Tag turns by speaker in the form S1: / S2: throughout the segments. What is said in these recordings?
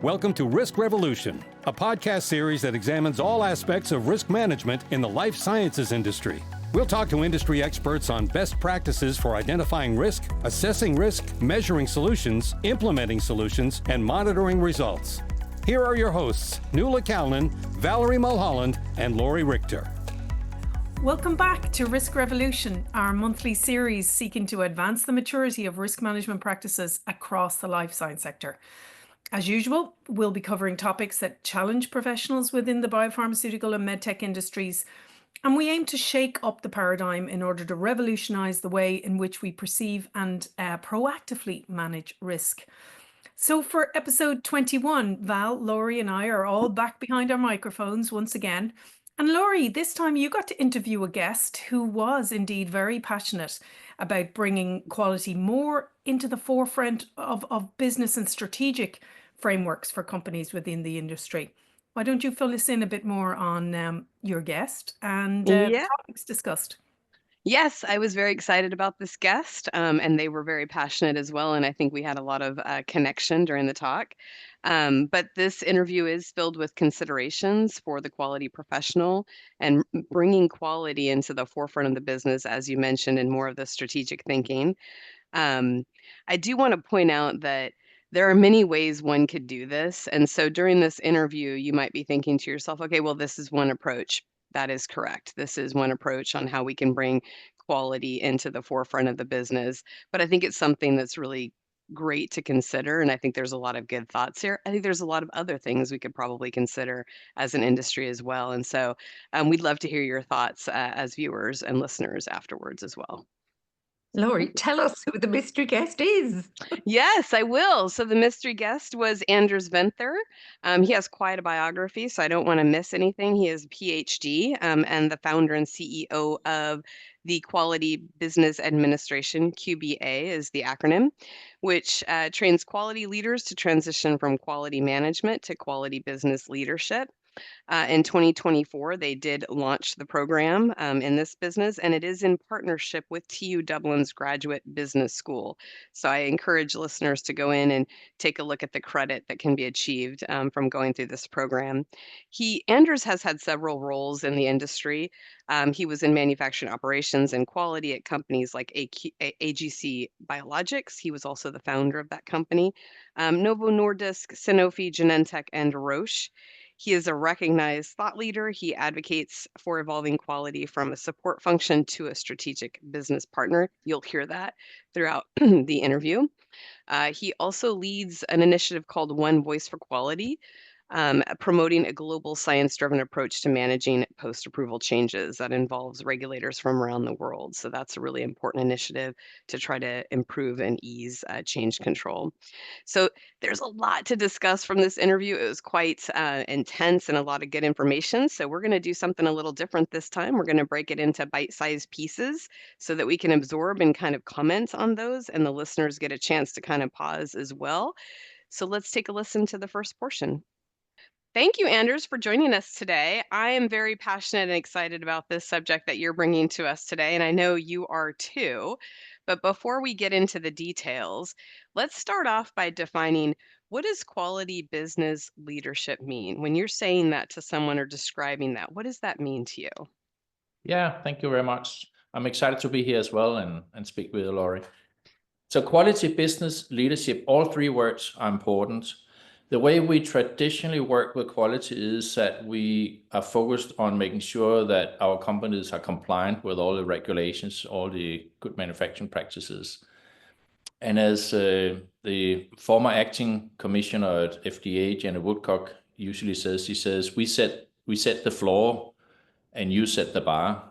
S1: Welcome to Risk Revolution, a podcast series that examines all aspects of risk management in the life sciences industry. We'll talk to industry experts on best practices for identifying risk, assessing risk, measuring solutions, implementing solutions, and monitoring results. Here are your hosts, Nuala Callan, Valerie Mulholland, and Lori Richter.
S2: Welcome back to Risk Revolution, our monthly series seeking to advance the maturity of risk management practices across the life science sector. As usual, we'll be covering topics that challenge professionals within the biopharmaceutical and medtech industries, and we aim to shake up the paradigm in order to revolutionize the way in which we perceive and proactively manage risk. So for episode 21, Val, Laurie and I are all back behind our microphones once again. And Laurie, this time you got to interview a guest who was indeed very passionate about bringing quality more into the forefront of business and strategic frameworks for companies within the industry. Why don't you fill us in a bit more on your guest and the topics discussed?
S3: Yes, I was very excited about this guest, and they were very passionate as well. And I think we had a lot of connection during the talk. But this interview is filled with considerations for the quality professional and bringing quality into the forefront of the business, as you mentioned, and more of the strategic thinking. I do want to point out that there are many ways one could do this. And so during this interview, you might be thinking to yourself, okay, well, this is one approach. That is correct. This is one approach on how we can bring quality into the forefront of the business. But I think it's something that's really great to consider. And I think there's a lot of good thoughts here. I think there's a lot of other things we could probably consider as an industry as well. And so we'd love to hear your thoughts as viewers and listeners afterwards as well.
S4: Laurie, tell us who the mystery guest is.
S3: Yes, I will. So the mystery guest was Anders Vinther. He has quite a biography, so I don't want to miss anything. He is a PhD and the founder and CEO of the Quality Business Administration, QBA is the acronym, which trains quality leaders to transition from quality management to quality business leadership. In 2024, they did launch the program in this business, and it is in partnership with TU Dublin's Graduate Business School. So I encourage listeners to go in and take a look at the credit that can be achieved from going through this program. Anders has had several roles in the industry. He was in manufacturing operations and quality at companies like AGC Biologics. He was also the founder of that company, Novo Nordisk, Sanofi, Genentech, and Roche. He is a recognized thought leader. He advocates for evolving quality from a support function to a strategic business partner. You'll hear that throughout the interview. He also leads an initiative called One Voice for Quality, promoting a global science-driven approach to managing post-approval changes that involves regulators from around the world. So that's a really important initiative to try to improve and ease change control. So there's a lot to discuss from this interview. It was quite intense and a lot of good information. So we're going to do something a little different this time. We're going to break it into bite-sized pieces so that we can absorb and kind of comment on those, and the listeners get a chance to kind of pause as well. So let's take a listen to the first portion. Thank you, Anders, for joining us today. I am very passionate and excited about this subject that you're bringing to us today, and I know you are too. But before we get into the details, let's start off by defining, what does quality business leadership mean? When you're saying that to someone or describing that, what does that mean to you?
S5: Yeah, thank you very much. I'm excited to be here as well and speak with you, Laurie. So quality business leadership, all three words are important. The way we traditionally work with quality is that we are focused on making sure that our companies are compliant with all the regulations, all the good manufacturing practices. And as the former acting commissioner at FDA, Jenny Woodcock, usually says, he says, we set the floor and you set the bar.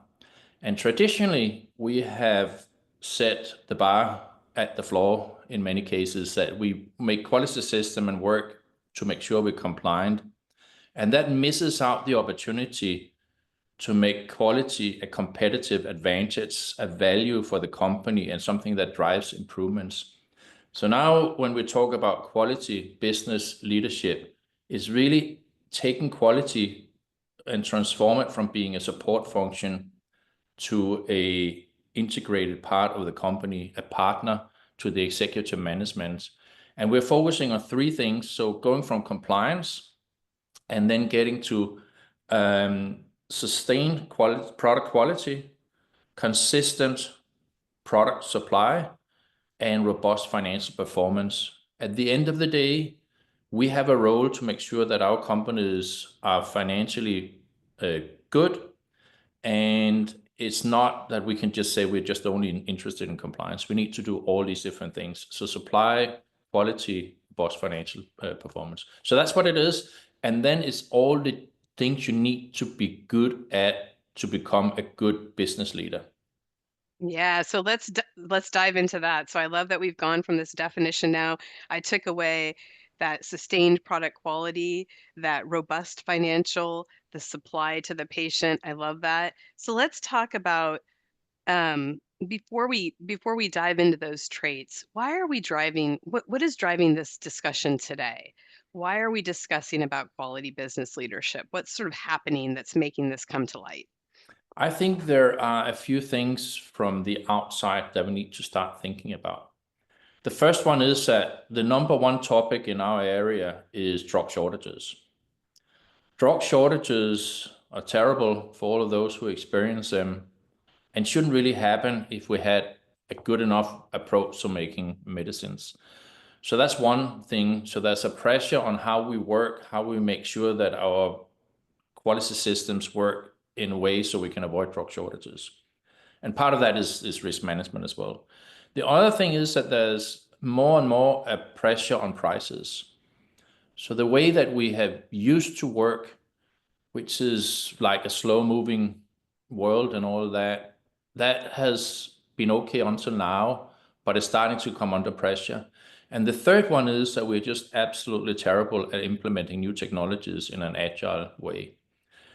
S5: And traditionally, we have set the bar at the floor in many cases, that we make quality system and work to make sure we're compliant. And that misses out the opportunity to make quality a competitive advantage, a value for the company, and something that drives improvements. So now when we talk about quality business leadership, it's really taking quality and transform it from being a support function to a integrated part of the company, a partner to the executive management. And we're focusing on three things. So going from compliance and then getting to sustained product quality, consistent product supply, and robust financial performance. At the end of the day, we have a role to make sure that our companies are financially good, and it's not that we can just say we're just only interested in compliance. We need to do all these different things. So supply, quality, robust financial performance. So that's what it is. And then it's all the things you need to be good at to become a good business leader.
S3: Yeah, so let's dive into that. So I love that we've gone from this definition now. I took away that sustained product quality, that robust financial, the supply to the patient. I love that. So let's talk about before we dive into those traits, why are we driving what is driving this discussion today? Why are we discussing about quality business leadership? What's sort of happening that's making this come to light?
S5: I think there are a few things from the outside that we need to start thinking about. The first one is that the number one topic in our area is drug shortages. Drug shortages are terrible for all of those who experience them and shouldn't really happen if we had a good enough approach to making medicines. So that's one thing. So there's a pressure on how we work, how we make sure that our quality systems work in a way so we can avoid drug shortages. And part of that is risk management as well. The other thing is that there's more and more a pressure on prices. So the way that we have used to work, which is like a slow moving world and all that, that has been okay until now, but it's starting to come under pressure. And the third one is that we're just absolutely terrible at implementing new technologies in an agile way.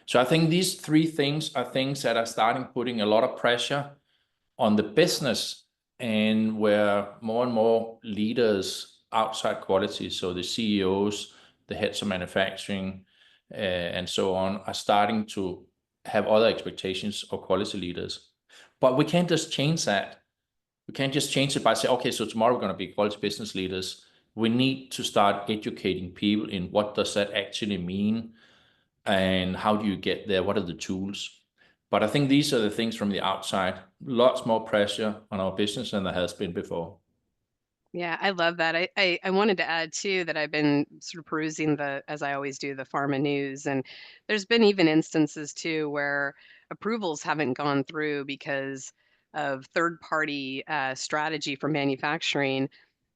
S5: So I think these three things are things that are starting putting a lot of pressure on the business, and where more and more leaders outside quality, so the CEOs, the heads of manufacturing, and so on, are starting to have other expectations of quality leaders. But we can't just change that. We can't just change it by saying, okay, so tomorrow we're going to be quality business leaders. We need to start educating people in what does that actually mean, and how do you get there? What are the tools? But I think these are the things from the outside. Lots more pressure on our business than there has been before.
S3: Yeah, I love that. I wanted to add too that I've been sort of perusing as I always do, the pharma news, and there's been even instances too where approvals haven't gone through because of third-party strategy for manufacturing.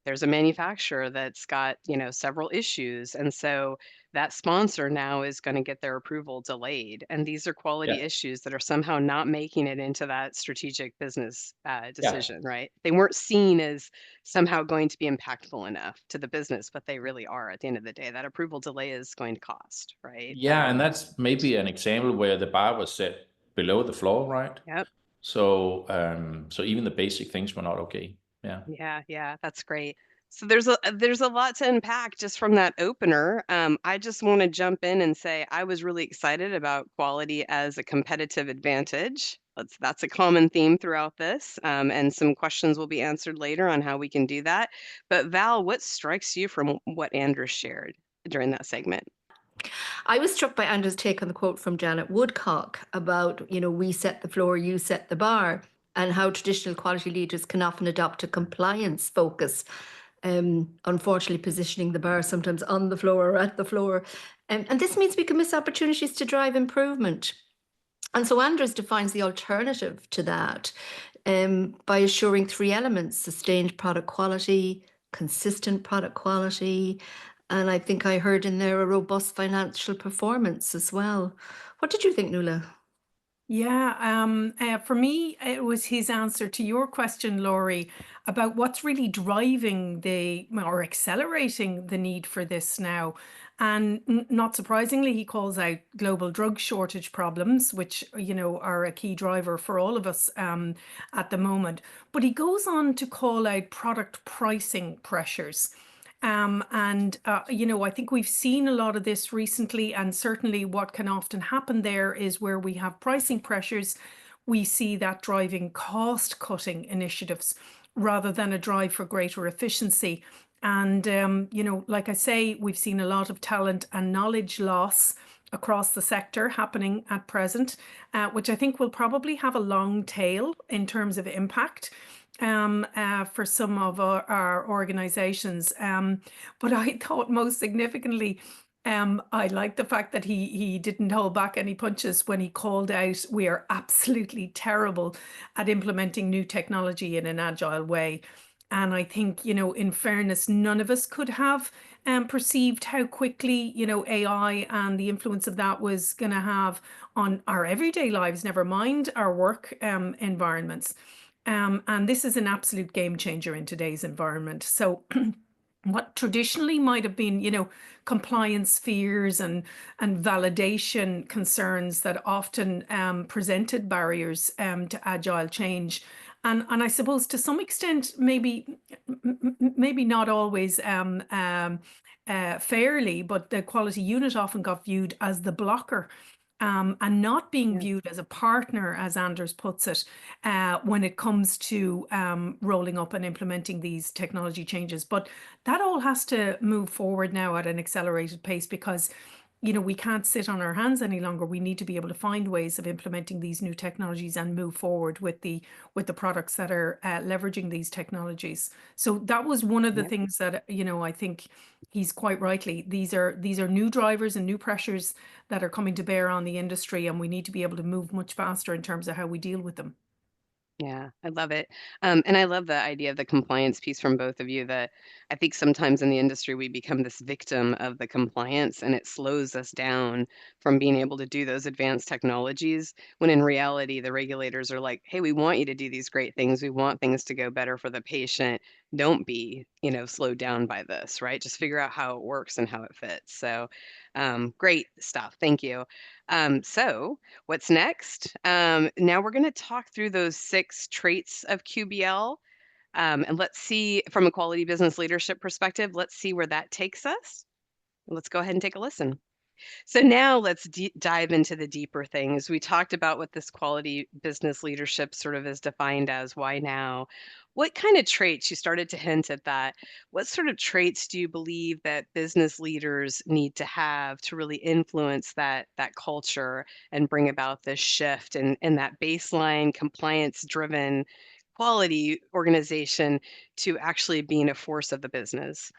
S3: There's a manufacturer that's got, several issues, and so that sponsor now is going to get their approval delayed. And these are quality
S5: Yeah.
S3: issues that are somehow not making it into that strategic business
S5: Yeah.
S3: decision, right? They weren't seen as somehow going to be impactful enough to the business, but they really are at the end of the day. That approval delay is going to cost, right?
S5: Yeah, and that's maybe an example where the bar was set below the floor, right?
S3: Yep.
S5: So so even the basic things were not okay. Yeah.
S3: Yeah, that's great. So there's a lot to unpack just from that opener. I just want to jump in and say I was really excited about quality as a competitive advantage. That's a common theme throughout this, and some questions will be answered later on how we can do that. But Val, what strikes you from what Anders shared during that segment?
S4: I was struck by Anders' take on the quote from Janet Woodcock about, we set the floor, you set the bar, and how traditional quality leaders can often adopt a compliance focus, unfortunately positioning the bar sometimes on the floor or at the floor. And this means we can miss opportunities to drive improvement. And so Anders defines the alternative to that by assuring three elements: sustained product quality, consistent product quality, and I think I heard in there a robust financial performance as well. What did you think, Nuala?
S2: Yeah, for me, it was his answer to your question, Laurie, about what's really driving or accelerating the need for this now. And not surprisingly, he calls out global drug shortage problems, which, are a key driver for all of us at the moment. But he goes on to call out product pricing pressures. I think we've seen a lot of this recently, and certainly what can often happen there is where we have pricing pressures, we see that driving cost cutting initiatives rather than a drive for greater efficiency. And, like I say, we've seen a lot of talent and knowledge loss across the sector happening at present, which I think will probably have a long tail in terms of impact for some of our organizations. But I thought most significantly, I like the fact that he didn't hold back any punches when he called out, we are absolutely terrible at implementing new technology in an agile way. And I think, in fairness, none of us could have perceived how quickly, AI and the influence of that was going to have on our everyday lives, never mind our work environments. And this is an absolute game changer in today's environment. So what traditionally might have been, compliance fears and validation concerns that often presented barriers to agile change. And I suppose to some extent, maybe not always fairly, but the quality unit often got viewed as the blocker. And not being viewed as a partner, as Anders puts it, when it comes to rolling up and implementing these technology changes. But that all has to move forward now at an accelerated pace because, we can't sit on our hands any longer. We need to be able to find ways of implementing these new technologies and move forward with the products that are leveraging these technologies. So that was one of the things that, I think he's quite rightly, these are new drivers and new pressures that are coming to bear on the industry, and we need to be able to move much faster in terms of how we deal with them.
S3: Yeah, I love it. And I love the idea of the compliance piece from both of you, that I think sometimes in the industry we become this victim of the compliance and it slows us down from being able to do those advanced technologies, when in reality the regulators are like, hey, we want you to do these great things. We want things to go better for the patient. Don't be, slowed down by this, right? Just figure out how it works and how it fits. So great stuff. Thank you. So what's next? Now we're going to talk through those 6 traits of QBL. And let's see, from a quality business leadership perspective, let's see where that takes us. Let's go ahead and take a listen. So now let's dive into the deeper things. We talked about what this quality business leadership sort of is defined as. Why now? What kind of traits, you started to hint at that, what sort of traits do you believe that business leaders need to have to really influence that culture and bring about this shift and that baseline compliance driven quality organization to actually being a force of the business?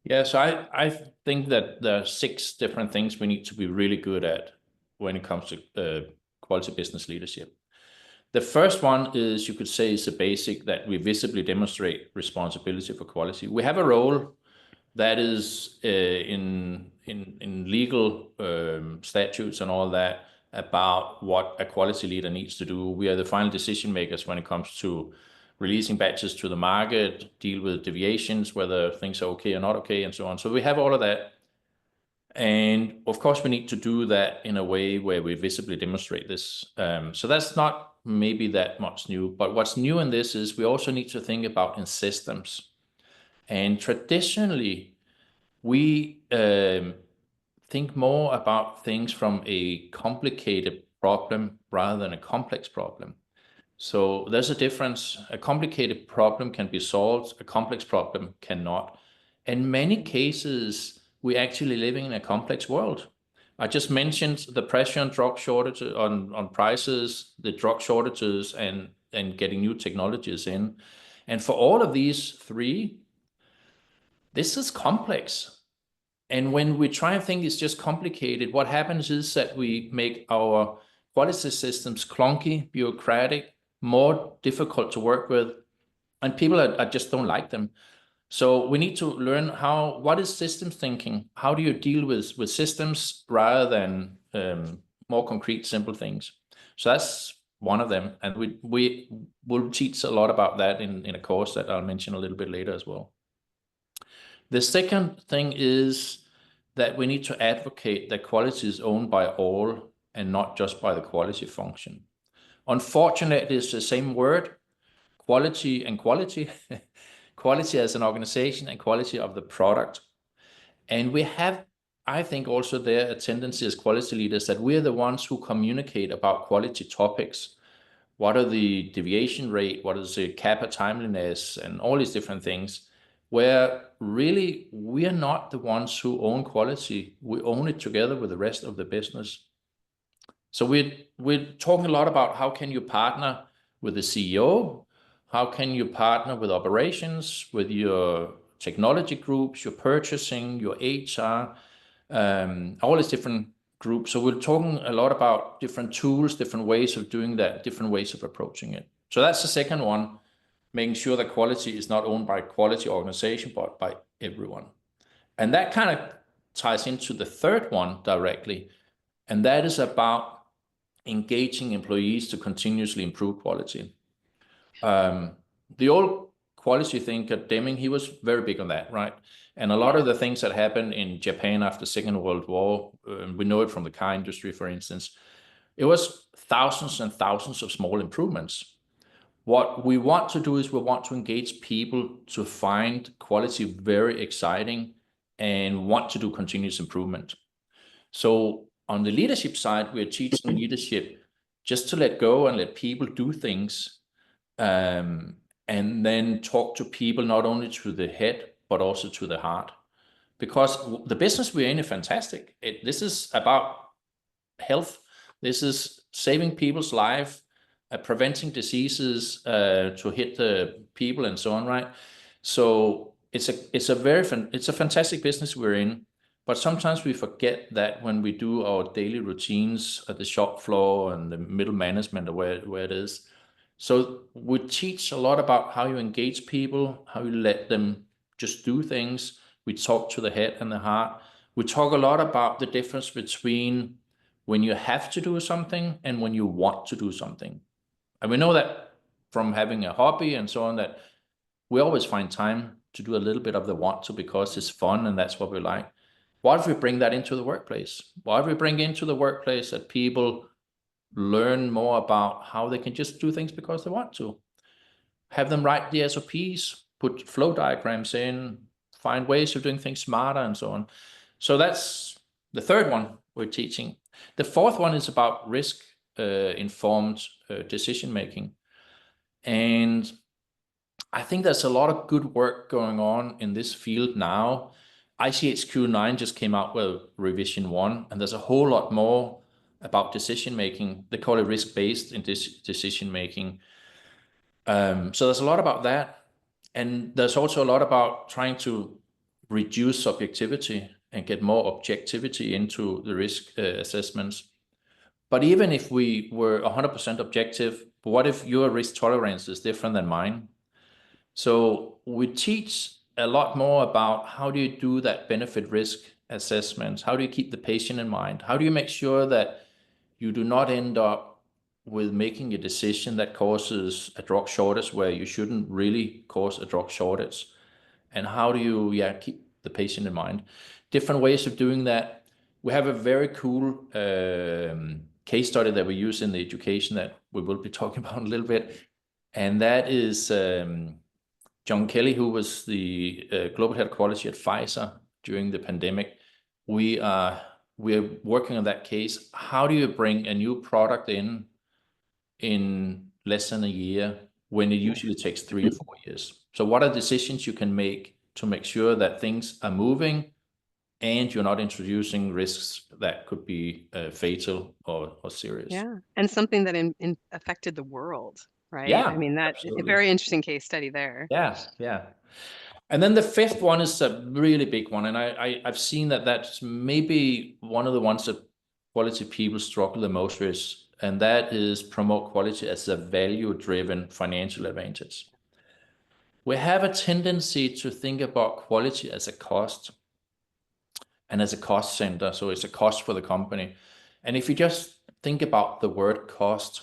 S5: Yeah, so I think that there are 6 different things we need to be really good at when it comes to quality business leadership. The first one is, you could say, is the basic, that we visibly demonstrate responsibility for quality. We have a role that is in legal statutes and all that about what a quality leader needs to do. We are the final decision makers when it comes to releasing batches to the market, deal with deviations, whether things are okay or not okay, and so on. So we have all of that. And of course, we need to do that in a way where we visibly demonstrate this. So that's not maybe that much new. But what's new in this is we also need to think about in systems. And traditionally, we think more about things from a complicated problem rather than a complex problem. So there's a difference. A complicated problem can be solved, a complex problem cannot. In many cases, we're actually living in a complex world. I just mentioned the pressure on drug shortages, on prices, the drug shortages, and getting new technologies in. And for all of these 3, this is complex. And when we try and think it's just complicated, what happens is that we make our quality systems clunky, bureaucratic, more difficult to work with, and people are just don't like them. So we need to learn what is systems thinking? How do you deal with systems rather than more concrete, simple things? So that's one of them. And we will teach a lot about that in a course that I'll mention a little bit later as well. The second thing is that we need to advocate that quality is owned by all and not just by the quality function. Unfortunately, it's the same word, quality and quality, quality as an organization and quality of the product. And we have, I think, also there a tendency as quality leaders that we're the ones who communicate about quality topics. What are the deviation rate? What is the kappa timeliness? And all these different things. where really we are not the ones who own quality. We own it together with the rest of the business. So we're talking a lot about how can you partner with the CEO, how can you partner with operations, with your technology groups, your purchasing, your HR, all these different groups. So we're talking a lot about different tools, different ways of doing that, different ways of approaching it. So that's the second one, making sure that quality is not owned by quality organization, but by everyone. And that kind of ties into the third one directly, and that is about engaging employees to continuously improve quality. The old quality thinker, Deming, he was very big on that, right? And a lot of the things that happened in Japan after the Second World War, we know it from the car industry, for instance, it was thousands and thousands of small improvements. What we want to do is we want to engage people to find quality very exciting and want to do continuous improvement. So on the leadership side, we're teaching leadership just to let go and let people do things, and then talk to people not only to the head, but also to the heart. Because the business we're in is fantastic. This is about health. This is saving people's life, preventing diseases to hit the people and so on, right? So it's a fantastic business we're in. But sometimes we forget that when we do our daily routines at the shop floor and the middle management or where it is. So we teach a lot about how you engage people, how you let them just do things. We talk to the head and the heart. We talk a lot about the difference between when you have to do something and when you want to do something. And we know that from having a hobby and so on, that we always find time to do a little bit of the want to because it's fun and that's what we like. What if we bring that into the workplace? What if we bring into the workplace that people learn more about how they can just do things because they want to? Have them write the SOPs, put flow diagrams in, find ways of doing things smarter and so on. So that's the third one we're teaching. The fourth one is about risk informed decision making. And I think there's a lot of good work going on in this field now. ICHQ 9 just came out with revision 1, and there's a whole lot more about decision making. They call it risk-based in decision making. So there's a lot about that. And there's also a lot about trying to reduce subjectivity and get more objectivity into the risk assessments. But even if we were 100% objective, what if your risk tolerance is different than mine? So we teach a lot more about how do you do that benefit risk assessment? How do you keep the patient in mind? How do you make sure that you do not end up with making a decision that causes a drug shortage where you shouldn't really cause a drug shortage? And how do you keep the patient in mind? Different ways of doing that. We have a very cool case study that we use in the education that we will be talking about in a little bit. And that is John Kelly, who was the global head of quality at Pfizer during the pandemic. We are working on that case. How do you bring a new product in less than a year when it usually takes 3 or 4 years? So what are decisions you can make to make sure that things are moving and you're not introducing risks that could be fatal or serious?
S3: Yeah, and something that affected the world, right?
S5: Yeah,
S3: I mean, that's a very interesting case study there.
S5: Yeah. And then the fifth one is a really big one. And I've seen that that's maybe one of the ones that quality people struggle the most with, and that is promote quality as a value-driven financial advantage. We have a tendency to think about quality as a cost and as a cost center. So it's a cost for the company. And if you just think about the word cost,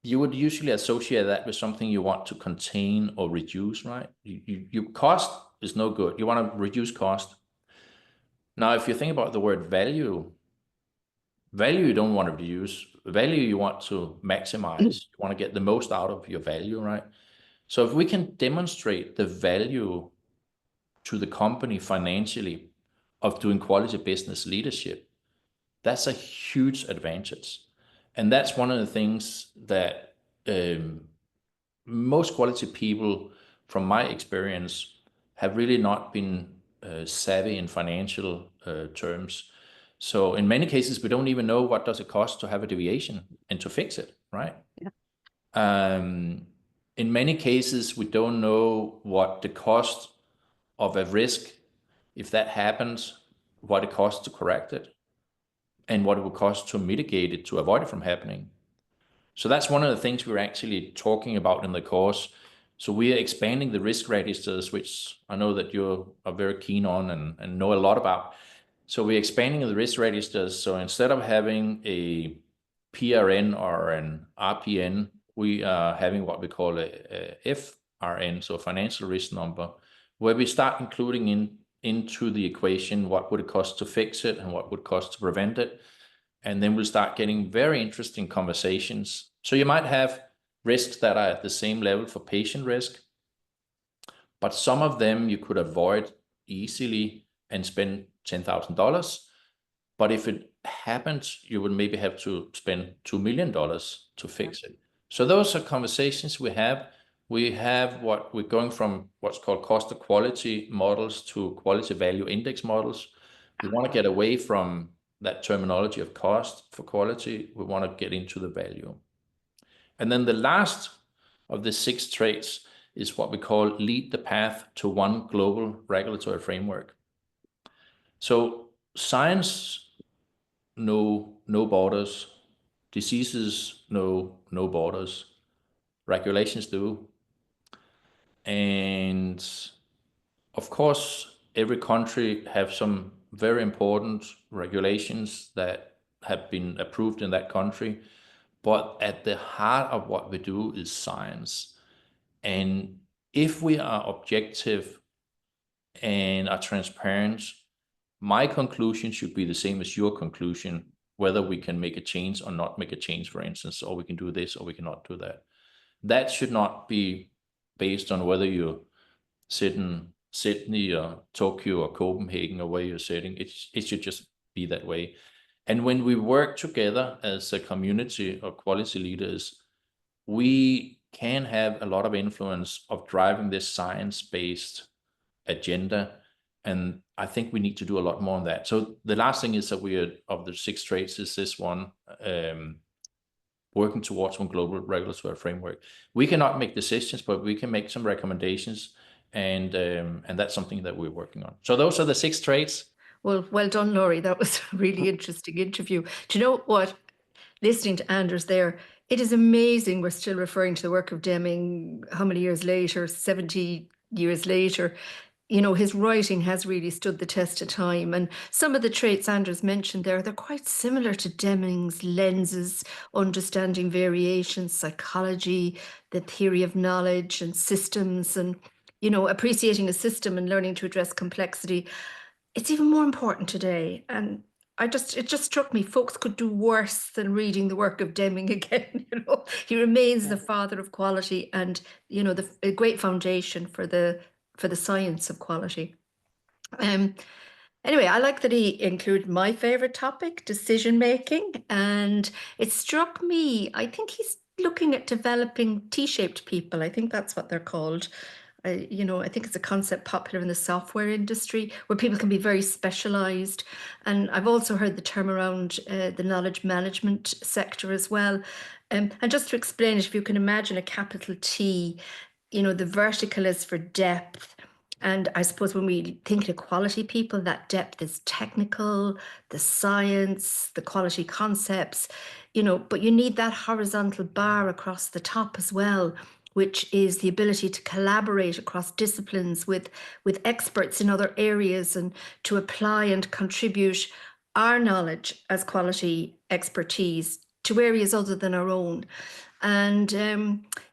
S5: you would usually associate that with something you want to contain or reduce, right? You cost is no good. You want to reduce cost. Now, if you think about the word value you don't want to reduce. Value you want to maximize. You want to get the most out of your value, right? So if we can demonstrate the value to the company financially of doing quality business leadership, that's a huge advantage. And that's one of the things that most quality people from my experience, have really not been savvy in financial terms. So in many cases, we don't even know what does it cost to have a deviation and to fix it, right?
S3: Yeah.
S5: In many cases, we don't know what the cost of a risk, if that happens, what it costs to correct it, and what it would cost to mitigate it, to avoid it from happening. So that's one of the things we're actually talking about in the course. So we are expanding the risk registers, which I know that you are very keen on and know a lot about. So we're expanding the risk registers. So instead of having a PRN or an RPN, we are having what we call a FRN, so financial risk number, where we start including into the equation what would it cost to fix it and what would it cost to prevent it. And then we'll start getting very interesting conversations. So you might have risks that are at the same level for patient risk, but some of them you could avoid easily and spend $10,000. But if it happens, you would maybe have to spend $2 million to fix it. So those are conversations we have. We have what we're going from what's called cost of quality models to quality value index models. We want to get away from that terminology of cost for quality. We want to get into the value. And then the last of the 6 traits is what we call lead the path to one global regulatory framework. So science know no borders, diseases know no borders, regulations do. And of course, every country have some very important regulations that have been approved in that country. But at the heart of what we do is science. And if we are objective and are transparent, my conclusion should be the same as your conclusion, whether we can make a change or not make a change, for instance, or we can do this or we cannot do that. That should not be based on whether you sit in Sydney or Tokyo or Copenhagen or where you're sitting. It should just be that way. And when we work together as a community of quality leaders, we can have a lot of influence of driving this science-based agenda. And I think we need to do a lot more on that. So the last thing is that we are, of the 6 traits, is this one, working towards one global regulatory framework. We cannot make decisions, but we can make some recommendations, and that's something that we're working on. So those are the 6 traits.
S4: Well done, Laurie. That was a really interesting interview. Do you know what? Listening to Anders there, it is amazing we're still referring to the work of Deming how many years later, 70 years later. You know, his writing has really stood the test of time. And some of the traits Anders mentioned there, they're quite similar to Deming's lenses, understanding variations, psychology, the theory of knowledge and systems, and, you know, appreciating a system and learning to address complexity. It's even more important today. And it just struck me, folks could do worse than reading the work of Deming again. You know, he remains the father of quality and, you know, a great foundation for the science of quality. Anyway, I like that he included my favorite topic, decision making, and it struck me, I think he's looking at developing T-shaped people. I think that's what they're called. You know, I think it's a concept popular in the software industry where people can be very specialized. And I've also heard the term around the knowledge management sector as well. And just to explain it, if you can imagine a capital T, you know, the vertical is for depth. And I suppose when we think of quality people, that depth is technical, the science, the quality concepts, you know, but you need that horizontal bar across the top as well, which is the ability to collaborate across disciplines with experts in other areas and to apply and contribute our knowledge as quality expertise to areas other than our own. And,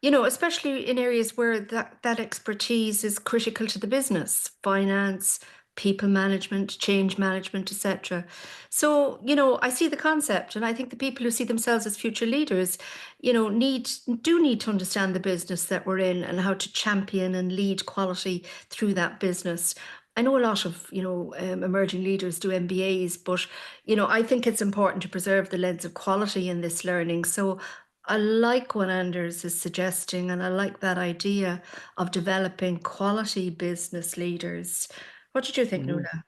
S4: you know, especially in areas where that expertise is critical to the business, finance, people management, change management, etc. So, you know, I see the concept, and I think the people who see themselves as future leaders, you know, do need to understand the business that we're in and how to champion and lead quality through that business. I know a lot of, you know, emerging leaders do MBAs, but, you know, I think it's important to preserve the lens of quality in this learning. So I like what Anders is suggesting, and I like that idea of developing quality business leaders. What did you think, Nuala?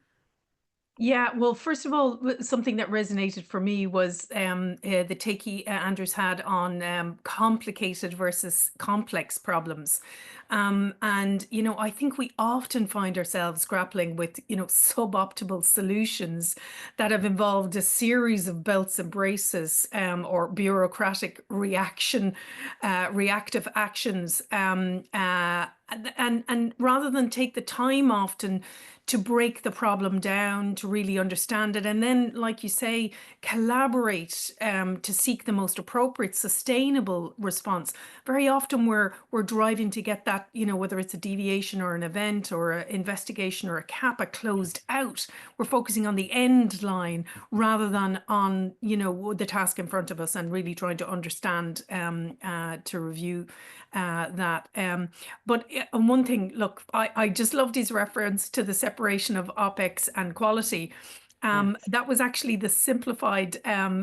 S2: Yeah, well, first of all, something that resonated for me was the take Anders had on complicated versus complex problems. And, I think we often find ourselves grappling with, suboptimal solutions that have involved a series of belts and braces or bureaucratic reactive actions. And rather than take the time often to break the problem down, to really understand it, and then, like you say, collaborate to seek the most appropriate, sustainable response. Very often we're driving to get that, whether it's a deviation or an event or an investigation or a CAPA closed out. We're focusing on the end line rather than on, the task in front of us, and really trying to understand to review that. But one thing, look, I just loved his reference to the separation of OPEX and quality. That was actually the simplified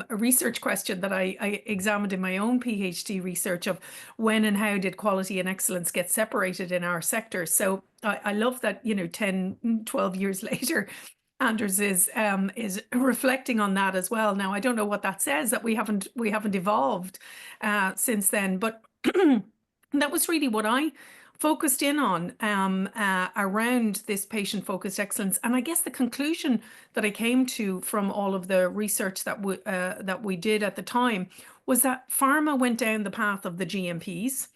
S2: research question that I examined in my own PhD research of when and how did quality and excellence get separated in our sector. So I love that, 10, 12 years later, Anders is reflecting on that as well. Now, I don't know what that says, that we haven't evolved since then, but that was really what I focused in on around this patient-focused excellence. And I guess the conclusion that I came to from all of the research that we did at the time was that pharma went down the path of the GMPs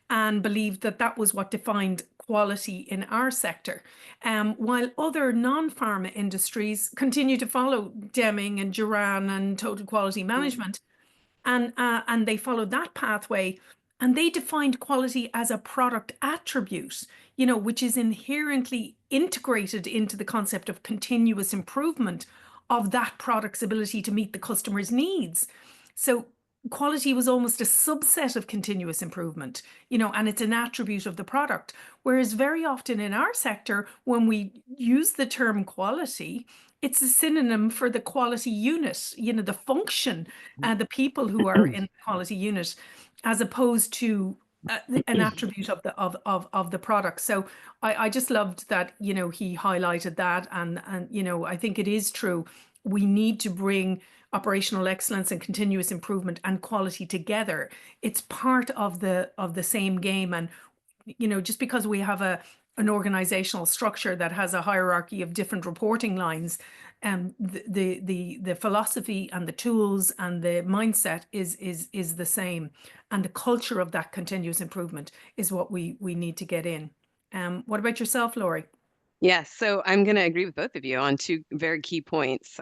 S2: and believed that that was what defined quality in our sector, while other non-pharma industries continue to follow Deming and Duran and total quality management. And they followed that pathway, and they defined quality as a product attribute, which is inherently integrated into the concept of continuous improvement of that product's ability to meet the customer's needs. So quality was almost a subset of continuous improvement, and it's an attribute of the product. Whereas very often in our sector, when we use the term quality, it's a synonym for the quality unit, the function, the people who are in the quality unit, as opposed to an attribute of the product. So I just loved that, he highlighted that, and I think it is true. We need to bring operational excellence and continuous improvement and quality together. It's part of the same game. And just because we have an organizational structure that has a hierarchy of different reporting lines, the philosophy and the tools and the mindset is the same, and the culture of that continuous improvement is what we need to get in. What about yourself, Laurie?
S3: Yes, so I'm going to agree with both of you on two very key points.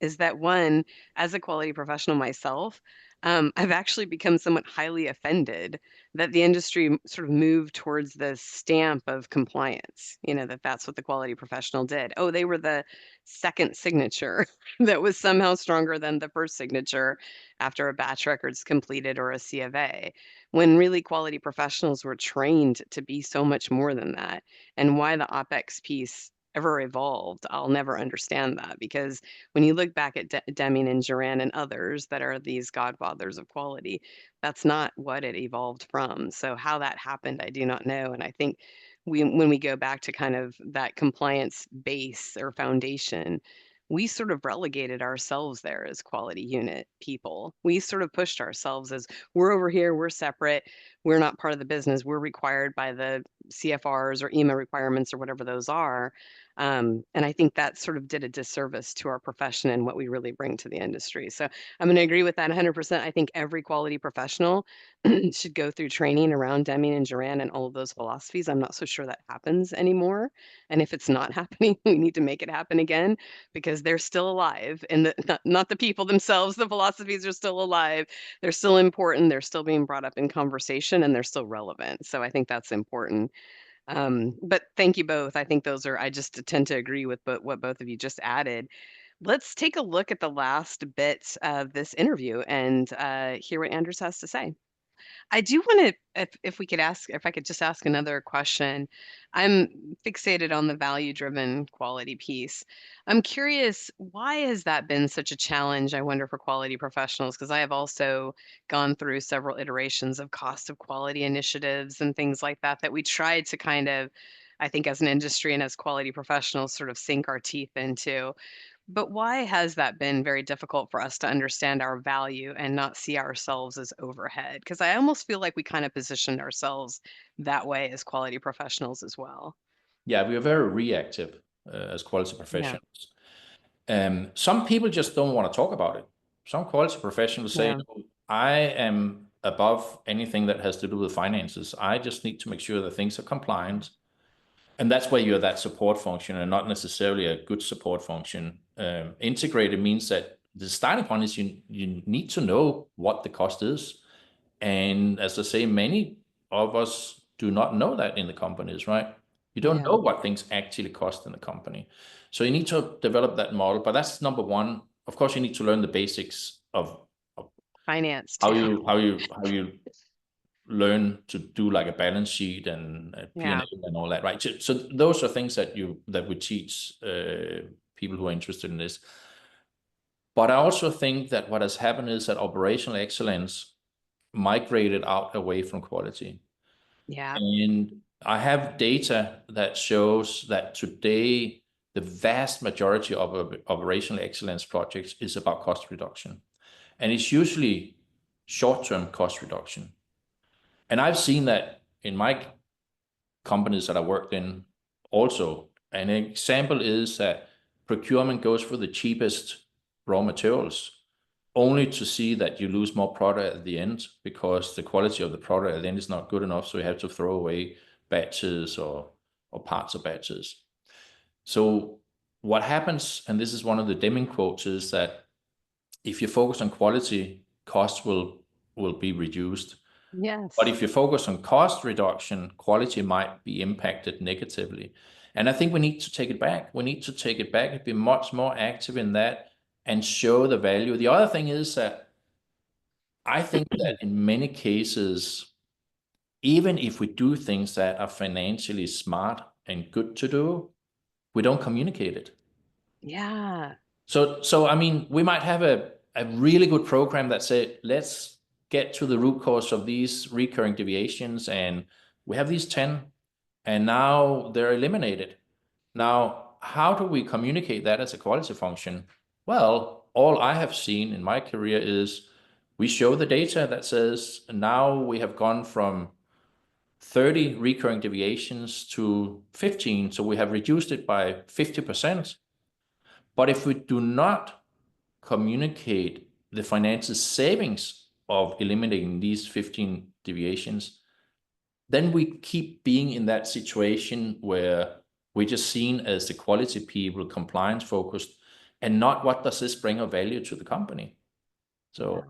S3: Is that one, as a quality professional myself, I've actually become somewhat highly offended that the industry sort of moved towards the stamp of compliance, that's what the quality professional did. Oh, they were the second signature that was somehow stronger than the first signature after a batch record's completed or a C of A, when really quality professionals were trained to be so much more than that. And why the OpEx piece ever evolved, I'll never understand that, because when you look back at Deming and Duran and others that are these godfathers of quality, that's not what it evolved from. So how that happened, I do not know. And I think when we go back to kind of that compliance base or foundation, we sort of relegated ourselves there as quality unit people. We sort of pushed ourselves as we're over here, we're separate, we're not part of the business, we're required by the CFRs or EMA requirements or whatever those are. And I think that sort of did a disservice to our profession and what we really bring to the industry. So I'm going to agree with that 100%. I think every quality professional should go through training around Deming and Duran and all of those philosophies. I'm not so sure that happens anymore. And if it's not happening, we need to make it happen again, because they're still alive, and not the people themselves. The philosophies are still alive. They're still important. They're still being brought up in conversation, and they're still relevant. So I think that's important. But thank you both. I think I just tend to agree with what both of you just added. Let's take a look at the last bit of this interview and hear what Anders has to say. I do want to, if we could ask, if I could just ask another question. I'm fixated on the value-driven quality piece. I'm curious, why has that been such a challenge, I wonder, for quality professionals? Because I have also gone through several iterations of cost of quality initiatives and things like that, that we tried to kind of, I think, as an industry and as quality professionals, sort of sink our teeth into. But why has that been very difficult for us to understand our value and not see ourselves as overhead? Because I almost feel like we kind of positioned ourselves that way as quality professionals as well.
S5: Yeah, we are very reactive as quality
S3: Yeah.
S5: professionals. Some people just don't want to talk about it. Some quality professionals say,
S3: Yeah.
S5: "No, I am above anything that has to do with finances. I just need to make sure that things are compliant." And that's where you're that support function and not necessarily a good support function. Integrated means that the starting point is you need to know what the cost is. And as I say, many of us do not know that in the companies, right? You don't
S3: Yeah.
S5: know what things actually cost in the company. So you need to develop that model. But that's number one. Of course, you need to learn the basics of
S3: Finance
S5: how
S3: too.
S5: you learn to do like a balance sheet and a P&L
S3: Yeah.
S5: and all that, right? So those are things that we teach people who are interested in this. But I also think that what has happened is that operational excellence migrated out away from quality.
S3: Yeah.
S5: And I have data that shows that today the vast majority of operational excellence projects is about cost reduction. And it's usually short-term cost reduction. And I've seen that in my companies that I worked in also. An example is that procurement goes for the cheapest raw materials, only to see that you lose more product at the end because the quality of the product at the end is not good enough. So you have to throw away batches or parts of batches. So what happens, and this is one of the Deming quotes, is that if you focus on quality, costs will be reduced.
S3: Yes.
S5: But if you focus on cost reduction, quality might be impacted negatively. And I think we need to take it back. We need to take it back and be much more active in that and show the value. The other thing is that I think that in many cases, even if we do things that are financially smart and good to do, we don't communicate it.
S3: Yeah.
S5: So I mean, we might have a really good program that said, let's get to the root cause of these recurring deviations, and we have these 10, and now they're eliminated. Now, how do we communicate that as a quality function? Well, all I have seen in my career is we show the data that says now we have gone from 30 recurring deviations to 15, so we have reduced it by 50%. But if we do not communicate the financial savings of eliminating these 15 deviations, then we keep being in that situation where we're just seen as the quality people, compliance focused, and not what does this bring of value to the company. So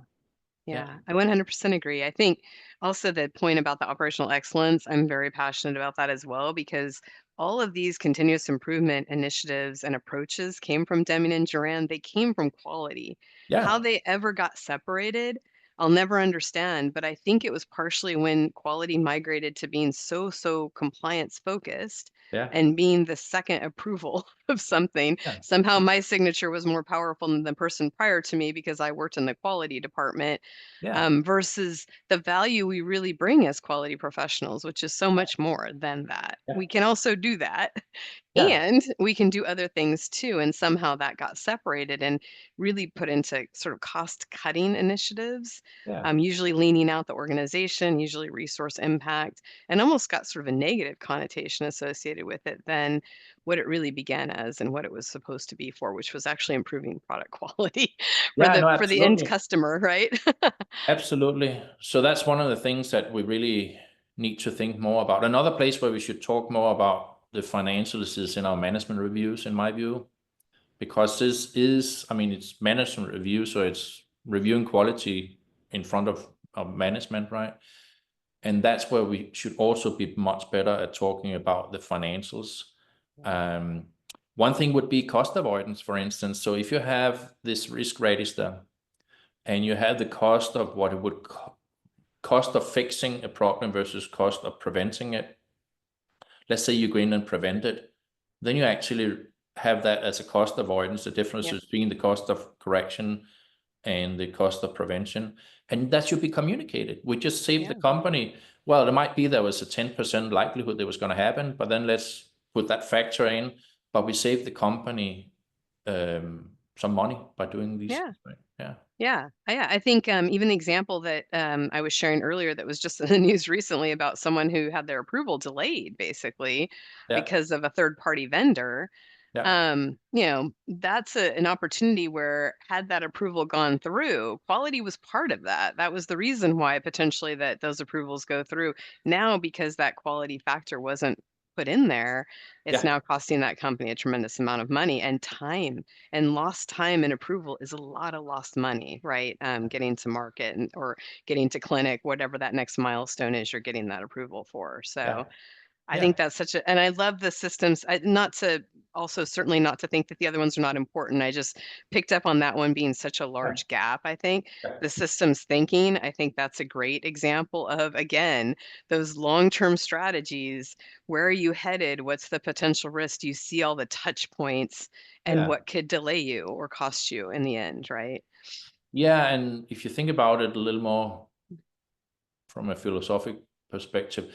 S3: Yeah, I 100% agree. I think also the point about the operational excellence, I'm very passionate about that as well, because all of these continuous improvement initiatives and approaches came from Deming and Duran. They came from quality. How
S5: yeah,
S3: they ever got separated, I'll never understand. But I think it was partially when quality migrated to being so compliance focused
S5: yeah,
S3: and being the second approval of something.
S5: yeah,
S3: Somehow my signature was more powerful than the person prior to me because I worked in the quality department,
S5: yeah,
S3: versus the value we really bring as quality professionals, which is so much more than that.
S5: yeah,
S3: We can also do that.
S5: yeah,
S3: And we can do other things too. And somehow that got separated and really put into sort of cost cutting initiatives,
S5: yeah.
S3: usually leaning out the organization, usually resource impact, and almost got sort of a negative connotation associated with it than what it really began as and what it was supposed to be for, which was actually improving product quality for
S5: Yeah, no,
S3: the end
S5: absolutely.
S3: customer, right?
S5: Absolutely. So that's one of the things that we really need to think more about. Another place where we should talk more about the financials is in our management reviews, in my view, because this is, I mean, it's management review, so it's reviewing quality in front of management, right? And that's where we should also be much better at talking about the financials. One thing would be cost avoidance, for instance. So if you have this risk register and you have the cost of what it would cost of fixing a problem versus cost of preventing it. Let's say you go in and prevent it, then you actually have that as a cost avoidance, the difference between the cost of correction and the cost of prevention. And that should be communicated. We just saved the company. Well, it might be there was a 10% likelihood that was going to happen, but then let's put that factor in. But we saved the company some money by doing these things, right?
S3: Yeah. I think even the example that I was sharing earlier that was just in the news recently about someone who had their approval delayed basically because of a third-party vendor. That's an opportunity where had that approval gone through, quality was part of that. That was the reason why potentially that those approvals go through. Now, because that quality factor wasn't put in there, it's now costing that company a tremendous amount of money and time, and lost time and approval is a lot of lost money, right? Getting to market or getting to clinic, whatever that next milestone is you're getting that approval for. So I think that's and I love the systems, certainly not to think that the other ones are not important. I just picked up on that one being such a large gap. I think the systems thinking, I think that's a great example of, again, those long-term strategies. Where are you headed? What's the potential risk? Do you see all the touch points and what could delay you or cost you in the end, right?
S5: Yeah, and if you think about it a little more from a philosophic perspective,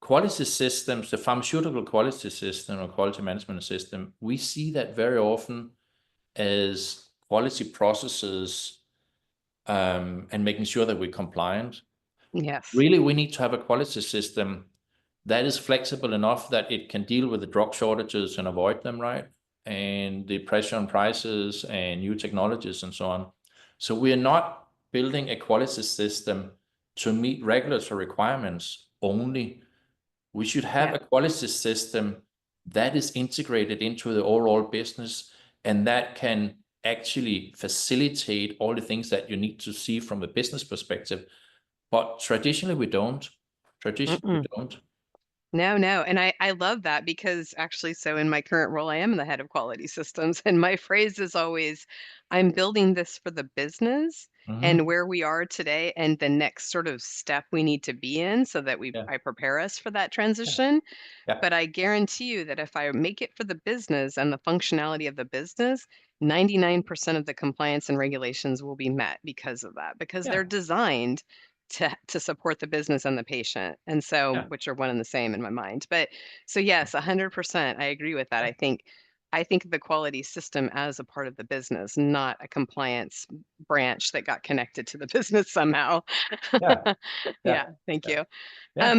S5: quality systems, the pharmaceutical quality system or quality management system, we see that very often as quality processes and making sure that we're compliant.
S3: Yes.
S5: Really, we need to have a quality system that is flexible enough that it can deal with the drug shortages and avoid them, right? And the pressure on prices and new technologies and so on. So we are not building a quality system to meet regulatory requirements only. We should have a quality system that is integrated into the overall business and that can actually facilitate all the things that you need to see from a business perspective. But traditionally, we don't.
S3: No. And I love that because actually, so in my current role, I am the head of quality systems. And my phrase is always, I'm building this for the business and where we are today and the next sort of step we need to be in so that I prepare us for that transition. But I guarantee you that if I make it for the business and the functionality of the business, 99% of the compliance and regulations will be met because of that, because they're designed to support the business and the patient. And so, which are one and the same in my mind. But so yes, 100%, I agree with that. I think of the quality system as a part of the business, not a compliance branch that got connected to the business somehow. Thank you.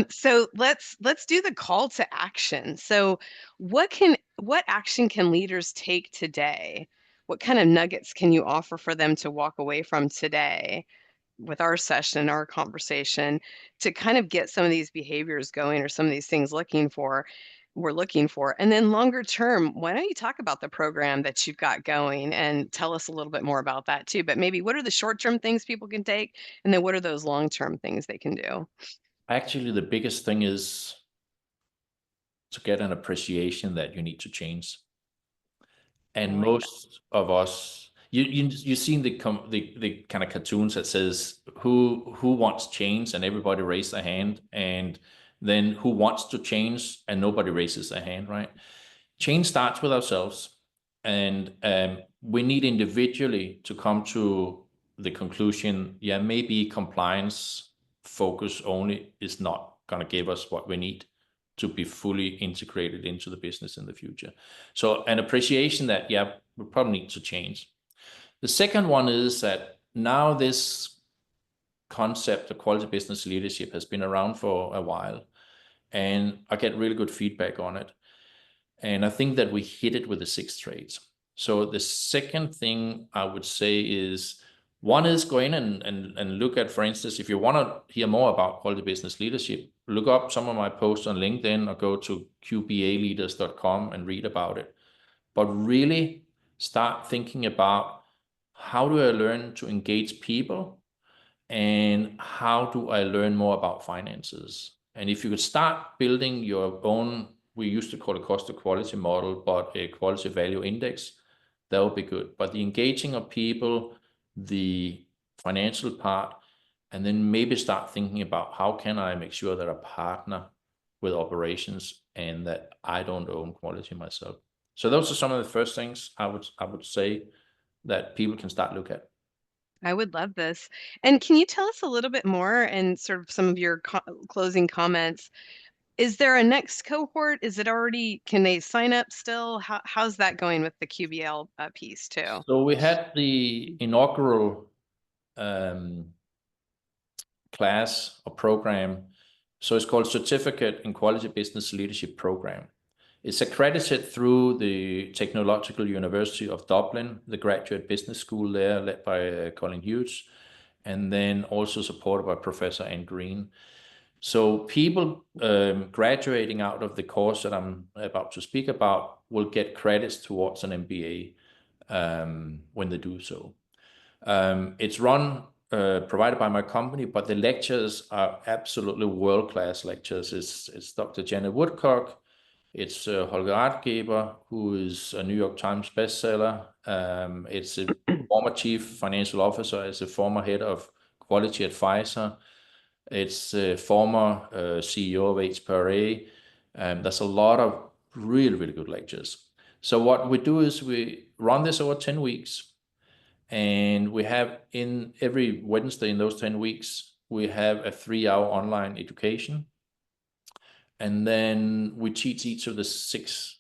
S3: So let's do the call to action. So what action can leaders take today? What kind of nuggets can you offer for them to walk away from today with our session, our conversation, to kind of get some of these behaviors going or some of these things we're looking for? And then longer term, why don't you talk about the program that you've got going and tell us a little bit more about that too? But maybe what are the short-term things people can take? And then what are those long-term things they can do?
S5: Actually, the biggest thing is to get an appreciation that you need to change. And most of us, you've seen the kind of cartoons that says who wants change, and everybody raise their hand, and then who wants to change and nobody raises their hand, right? Change starts with ourselves, and we need individually to come to the conclusion, maybe compliance focus only is not going to give us what we need to be fully integrated into the business in the future. So an appreciation that, we probably need to change. The second one is that now this concept of quality business leadership has been around for a while, and I get really good feedback on it. And I think that we hit it with the 6 traits. So the second thing I would say is, one is go in and look at, for instance, if you want to hear more about quality business leadership, look up some of my posts on LinkedIn or go to qbaleaders.com and read about it. But really start thinking about, how do I learn to engage people and how do I learn more about finances? And if you could start building your own, we used to call it cost of quality model, but a quality value index, that would be good. But the engaging of people, the financial part, and then maybe start thinking about how can I make sure that I partner with operations and that I don't own quality myself. So those are some of the first things I would say that people can start look at.
S3: I would love this. And can you tell us a little bit more and sort of some of your closing comments? Is there a next cohort? Is it already, can they sign up still? How's that going with the QBL piece too?
S5: So we had the inaugural class or program. So it's called Certificate in Quality Business Leadership Program. It's accredited through the Technological University of Dublin, the graduate business school there, led by Colin Hughes, and then also supported by Professor Anne Green. So people graduating out of the course that I'm about to speak about will get credits towards an MBA when they do so. It's run, provided by my company, but the lectures are absolutely world-class lectures. It's Dr. Janet Woodcock, it's Holger Ratgeber, who is a New York Times bestseller. It's a former chief financial officer, it's a former head of quality at Pfizer. It's a former CEO of HPRA. There's a lot of really, really good lectures. So what we do is we run this over 10 weeks. And we have in every Wednesday in those 10 weeks, we have a 3-hour online education. And then we teach each of the 6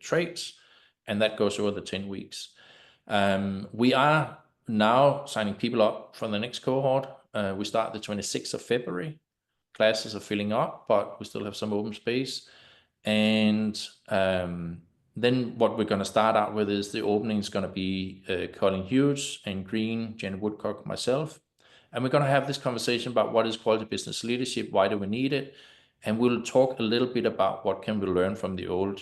S5: traits, and that goes over the 10 weeks. We are now signing people up for the next cohort. We start the 26th of February. Classes are filling up, but we still have some open space. And then what we're going to start out with is the opening is going to be Colin Hughes and Green, Jen Woodcock, myself. And we're going to have this conversation about what is quality business leadership, why do we need it? And we'll talk a little bit about what can we learn from the old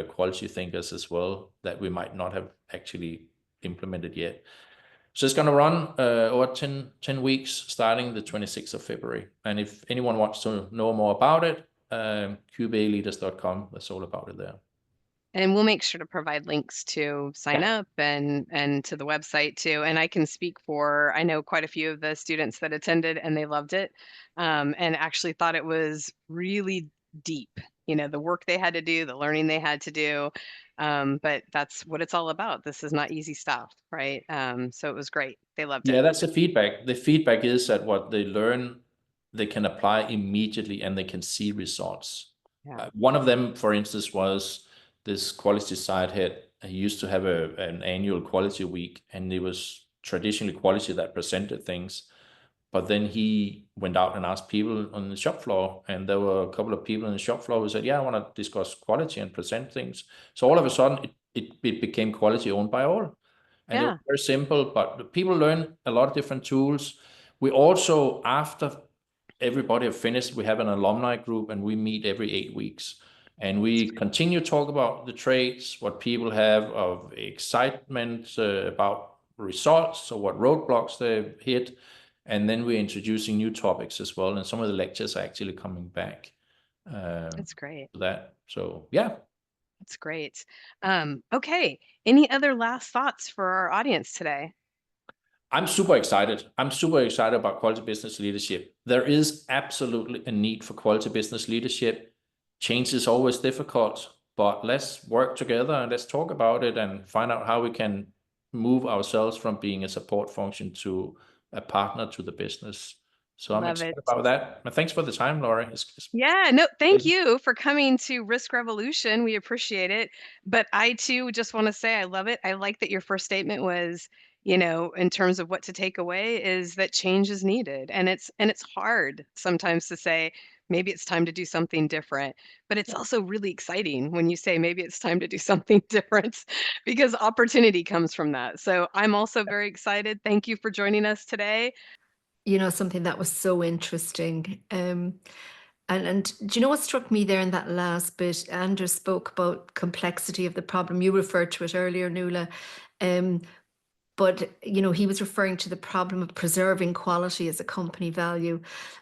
S5: quality thinkers as well that we might not have actually implemented yet. So it's going to run over 10 weeks, starting the 26th of February. And if anyone wants to know more about it, qbaleaders.com, that's all about it there.
S3: And we'll make sure to provide links to sign up and to the website too. And I can speak for, I know quite a few of the students that attended and they loved it, and actually thought it was really deep, you know, the work they had to do, the learning they had to do. But that's what it's all about. This is not easy stuff, right? So it was great. They loved it.
S5: Yeah, that's the feedback. The feedback is that what they learn, they can apply immediately and they can see results.
S3: Yeah.
S5: One of them, for instance, was this quality side head. He used to have an annual quality week, and it was traditionally quality that presented things. But then he went out and asked people on the shop floor, and there were a couple of people on the shop floor who said, yeah, I want to discuss quality and present things. So all of a sudden, it became quality owned by all. And it was very simple, but people learn a lot of different tools. We also, after everybody have finished, we have an alumni group, and we meet every 8 weeks. And we continue to talk about the traits, what people have of excitement about results, or what roadblocks they've hit. And then we're introducing new topics as well. And some of the lectures are actually coming back.
S3: That's great.
S5: So, yeah.
S3: That's great. Okay. Any other last thoughts for our audience today?
S5: I'm super excited. I'm super excited about quality business leadership. There is absolutely a need for quality business leadership. Change is always difficult, but let's work together and let's talk about it and find out how we can move ourselves from being a support function to a partner to the business. So I'm excited about that. And thanks for the time, Laura.
S3: Yeah, no, thank you for coming to Risk Revolution. We appreciate it. But I too just want to say I love it. I like that your first statement was, you know, in terms of what to take away is that change is needed. And it's hard sometimes to say, maybe it's time to do something different. But it's also really exciting when you say maybe it's time to do something different because opportunity comes from that. So I'm also very excited. Thank you for joining us today.
S4: You know, something that was so interesting. And do you know what struck me there in that last bit? Anders spoke about complexity of the problem. You referred to it earlier, Nuala. But, he was referring to the problem of preserving quality as a company value.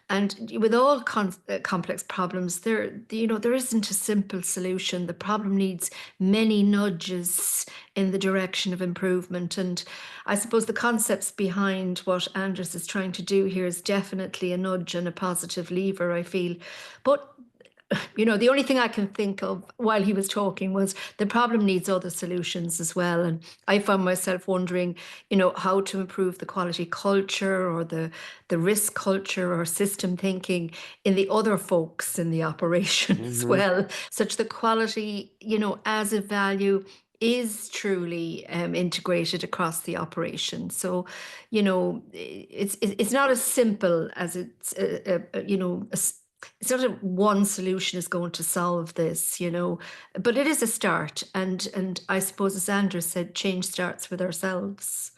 S4: And with all complex problems, there isn't a simple solution. The problem needs many nudges in the direction of improvement. And I suppose the concepts behind what Anders is trying to do here is definitely a nudge and a positive lever, I feel. But the only thing I can think of while he was talking was the problem needs other solutions as well. And I found myself wondering, how to improve the quality culture or the risk culture or system thinking in the other folks in the operation as well, such that quality, as a value is truly integrated across the operation. So, it's not as simple as it's not a one solution is going to solve this, but it is a start. And I suppose, as Anders said, change starts with ourselves.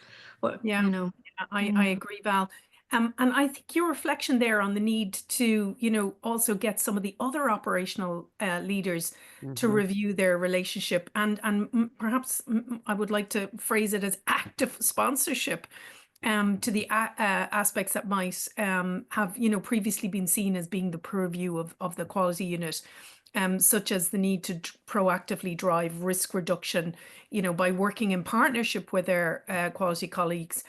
S2: Yeah, I agree, Val. And I think your reflection there on the need to, also get some of the other operational leaders to review their relationship and perhaps I would like to phrase it as active sponsorship to the aspects that might have, previously been seen as being the purview of the quality unit, such as the need to proactively drive risk reduction, by working in partnership with their quality colleagues,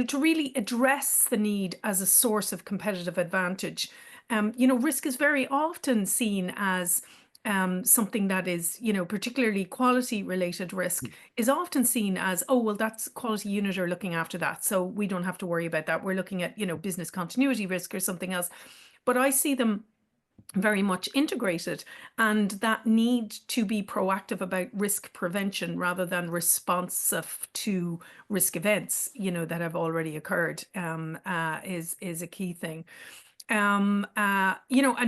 S2: to really address the need as a source of competitive advantage. Risk is very often seen as something that is, particularly quality related risk is often seen as, oh, well, that's quality unit are looking after that, so we don't have to worry about that. We're looking at, business continuity risk or something else. But I see them very much integrated, and that need to be proactive about risk prevention rather than responsive to risk events, that have already occurred, is a key thing. And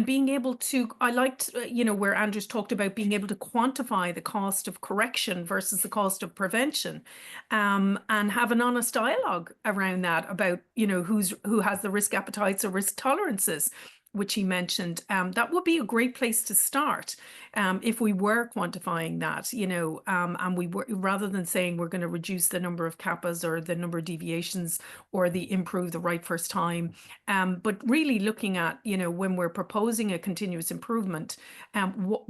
S2: being able to, I liked, where Anders talked about being able to quantify the cost of correction versus the cost of prevention, and have an honest dialogue around that about, who has the risk appetites or risk tolerances, which he mentioned. That would be a great place to start, if we were quantifying that, and we were, rather than saying we're going to reduce the number of CAPAs or the number of deviations or improve the right first time, but really looking at, when we're proposing a continuous improvement,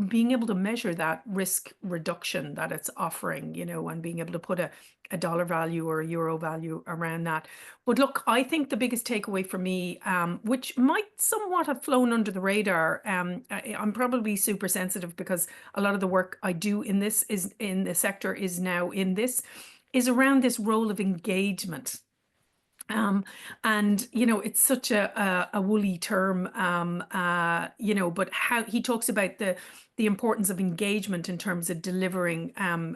S2: being able to measure that risk reduction that it's offering, and being able to put a dollar value or a euro value around that. But look, I think the biggest takeaway for me, which might somewhat have flown under the radar, I'm probably super sensitive because a lot of the work I do in this is in the sector is now in this, is around this role of engagement. And it's such a woolly term, but how he talks about the importance of engagement in terms of delivering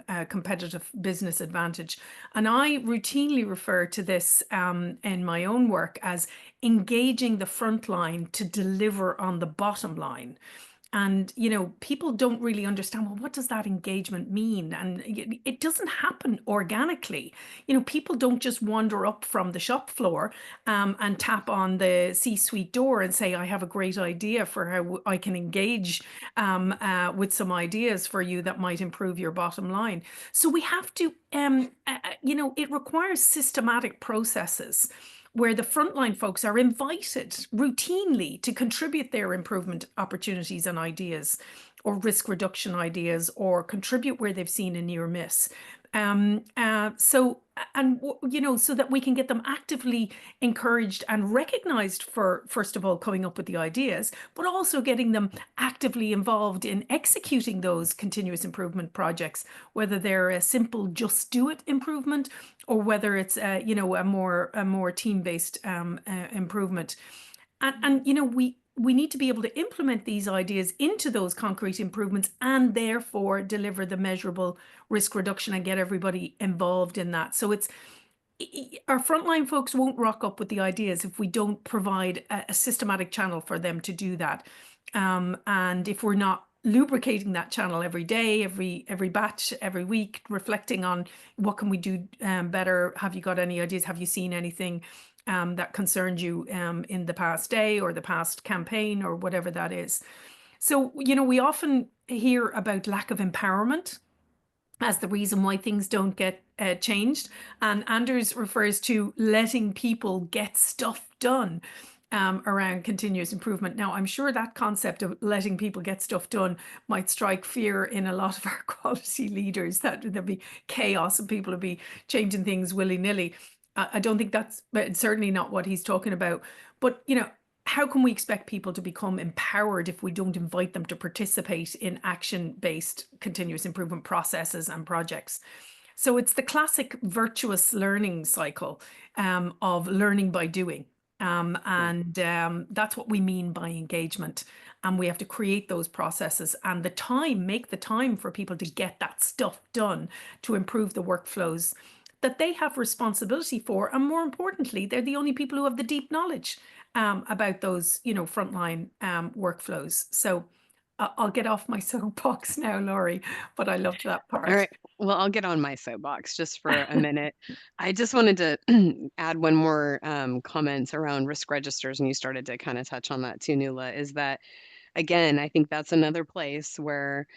S2: a competitive business advantage. And I routinely refer to this in my own work as engaging the front line to deliver on the bottom line. And, people don't really understand, well, what does that engagement mean? And it doesn't happen organically. People don't just wander up from the shop floor and tap on the C-suite door and say, I have a great idea for how I can engage with some ideas for you that might improve your bottom line. So we have to, it requires systematic processes where the frontline folks are invited routinely to contribute their improvement opportunities and ideas, or risk reduction ideas, or contribute where they've seen a near miss. So that we can get them actively encouraged and recognized for, first of all, coming up with the ideas, but also getting them actively involved in executing those continuous improvement projects, whether they're a simple just do it improvement, or whether it's a more team-based improvement. And we need to be able to implement these ideas into those concrete improvements and therefore deliver the measurable risk reduction and get everybody involved in that. So our frontline folks won't rock up with the ideas if we don't provide a systematic channel for them to do that. And if we're not lubricating that channel every day, every batch, every week, reflecting on what can we do better? Have you got any ideas? Have you seen anything that concerned you in the past day or the past campaign or whatever that is? So, we often hear about lack of empowerment as the reason why things don't get changed. And Anders refers to letting people get stuff done around continuous improvement. Now, I'm sure that concept of letting people get stuff done might strike fear in a lot of our quality leaders, that there'll be chaos and people will be changing things willy-nilly. I don't think that's certainly not what he's talking about. But, how can we expect people to become empowered if we don't invite them to participate in action-based continuous improvement processes and projects? So it's the classic virtuous learning cycle of learning by doing. And that's what we mean by engagement. And we have to create those processes and make the time for people to get that stuff done, to improve the workflows that they have responsibility for. And more importantly, they're the only people who have the deep knowledge about those, frontline workflows. So I'll get off my soapbox now, Laurie, but I loved that part.
S3: All right. Well, I'll get on my soapbox just for a minute. I just wanted to add one more comment around risk registers, and you started to kind of touch on that too, Nuala, is that, again, I think that's another place where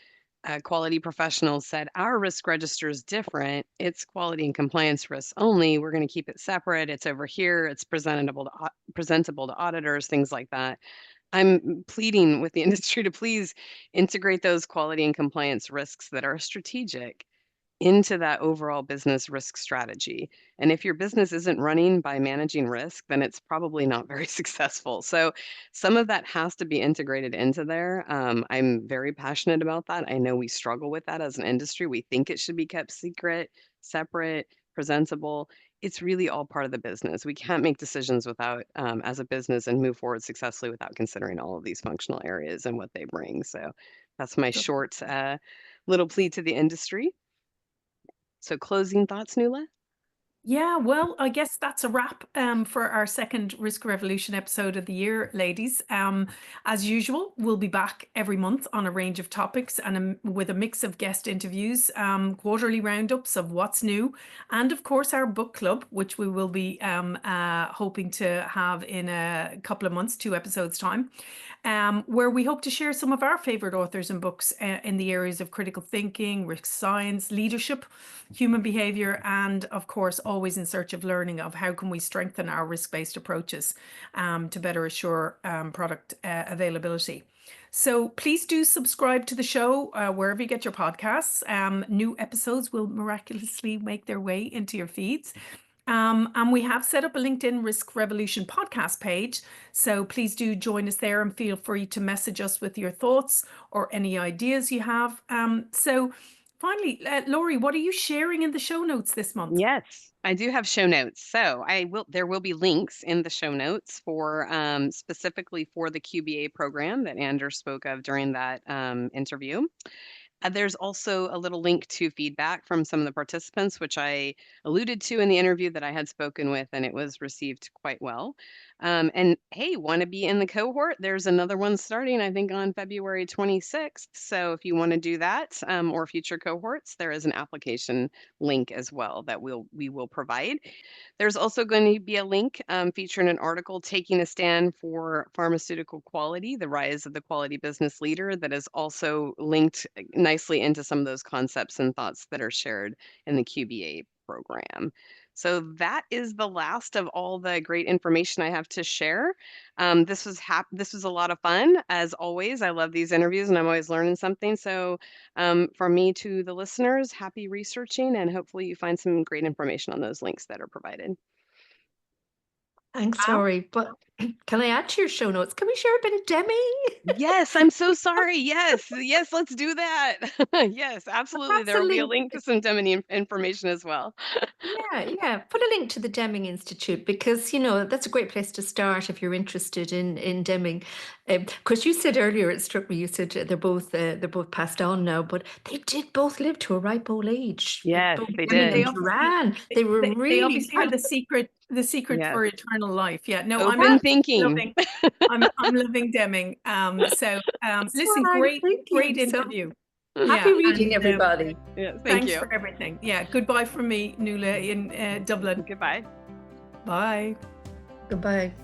S3: quality professionals said, our risk register is different. It's quality and compliance risks only. We're going to keep it separate. It's over here. It's presentable to auditors, things like that. I'm pleading with the industry to please integrate those quality and compliance risks that are strategic into that overall business risk strategy. And if your business isn't running by managing risk, then it's probably not very successful. So some of that has to be integrated into there. I'm very passionate about that. I know we struggle with that as an industry. We think it should be kept secret, separate, presentable. It's really all part of the business. We can't make decisions without, as a business, and move forward successfully without considering all of these functional areas and what they bring. So that's my short little plea to the industry. So closing thoughts, Nuala?
S2: Yeah, well, I guess that's a wrap for our second Risk Revolution episode of the year, ladies. As usual, we'll be back every month on a range of topics and with a mix of guest interviews, quarterly roundups of what's new, and of course our book club, which we will be hoping to have in a couple of months, 2 episodes time, where we hope to share some of our favorite authors and books in the areas of critical thinking, risk science, leadership, human behavior, and of course, always in search of learning of how can we strengthen our risk-based approaches to better assure product availability. So please do subscribe to the show wherever you get your podcasts. New episodes will miraculously make their way into your feeds. And we have set up a LinkedIn Risk Revolution podcast page. So please do join us there and feel free to message us with your thoughts or any ideas you have. So finally, Laurie, what are you sharing in the show notes this month?
S3: Yes, I do have show notes. So there will be links in the show notes for specifically for the QBA program that Anders spoke of during that interview. There's also a little link to feedback from some of the participants, which I alluded to in the interview that I had spoken with, and it was received quite well. And hey, want to be in the cohort? There's another one starting, I think, on February 26th. So if you want to do that or future cohorts, there is an application link as well that we will provide. There's also going to be a link featuring an article taking a stand for pharmaceutical quality, the rise of the quality business leader, that is also linked nicely into some of those concepts and thoughts that are shared in the QBA program. So that is the last of all the great information I have to share. This was a lot of fun. As always, I love these interviews and I'm always learning something. So from me to the listeners, happy researching, and hopefully you find some great information on those links that are provided.
S4: Thanks, Laurie. But can I add to your show notes? Can we share a bit of Deming?
S3: Yes, I'm so sorry. Yes, let's do that. Yes, absolutely. There will be a link to some Deming information as well.
S4: Yeah. Put a link to the Deming Institute because, that's a great place to start if you're interested in Deming. Because you said earlier, it struck me, you said they're both passed on now, but they did both live to a ripe old age.
S3: Yes, they did.
S4: They
S2: obviously had the secret for eternal life. Yeah, no,
S3: open thinking.
S2: I'm living Deming. Listen, great interview.
S4: Happy reading, everybody.
S2: Thanks for everything. Yeah, goodbye from me, Nuala in Dublin.
S3: Goodbye.
S2: Bye.
S4: Goodbye.